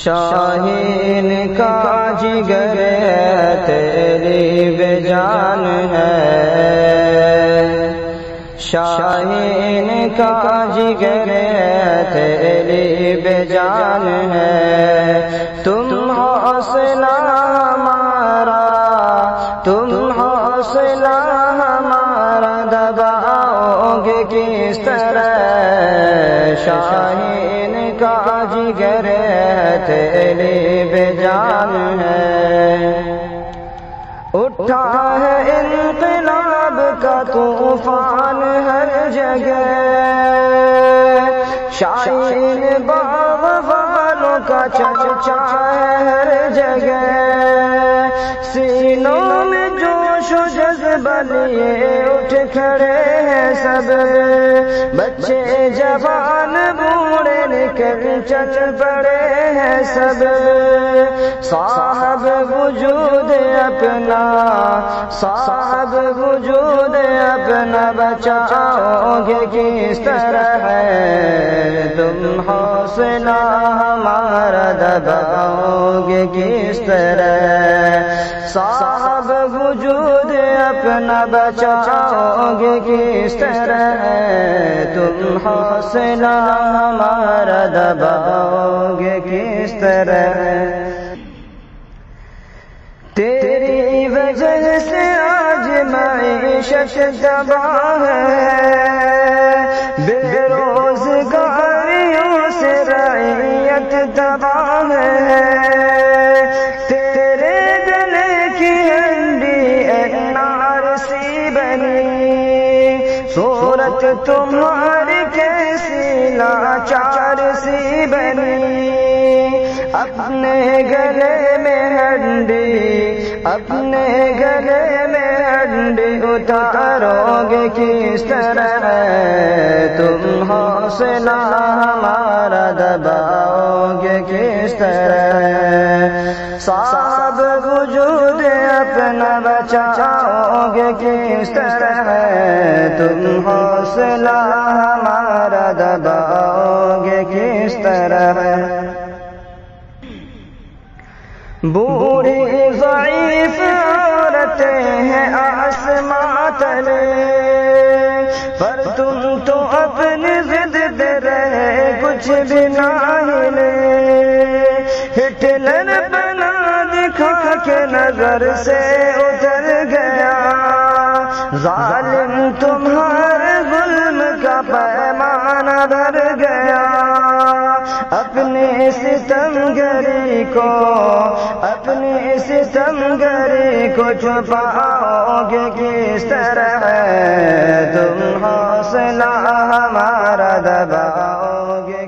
شاہین کا جگر تیری بے جان ہے، شاہین کا جگر تیری بے جان ہے، تم حوصلہ ہمارا، تم حوصلہ ہمارا دباؤ گے کس طرح، شاہین کا جگر تیری بے جان ہے، اٹھا ہے انقلاب کا طوفان ہر جگہ، شاہین باغ والوں کا چرچا ہے ہر جگہ، سینوں میں جوش و جذبہ لیے اٹھ کھڑے ہیں سب، بچے جوان بوڑھے نکل چل پڑے ہیں سب، صاحب وجود اپنا، صاحب وجود اپنا بچاؤ گے کس طرح ہے، تم حوصلہ ہمارا دباؤ گے کس طرح، صاحب وجود اپنا بچاؤ گے کس طرح، تم حوصلہ ہمارا دباؤ گے کس طرح، تیری وجہ سے آج معیشت تباہ ہے، بے روزگاریوں سے رعیت تباہ ہے، تیرے گلے کی ہنڈی NRC بنی، صورت تمہاری کیسی لاچار سی بنی، اپنے گلے میں ہنڈی، اپنے گلے میں ہنڈی اتارو گے کس طرح، تم حوصلہ ہمارا دباؤ گے کس طرح، صاحب وجود اپنا بچاؤ گے کس طرح، تم حوصلہ ہمارا دباؤ گے کس طرح، بوڑھی ضعیف عورتیں ہیں آسماں تلے، پر تم تو اپنی ضد پہ رہے کچھ بھی نہ ہلے، ہٹلر بنا دکھا کے نظر سے اتر گیا، ظالم تمہارے ظلم کا پیمانہ بھر گیا، اپنی ستمگری کو، اپنی ستمگری کو چھپاؤ گے کس طرح، تم حوصلہ ہمارا دباؤ گے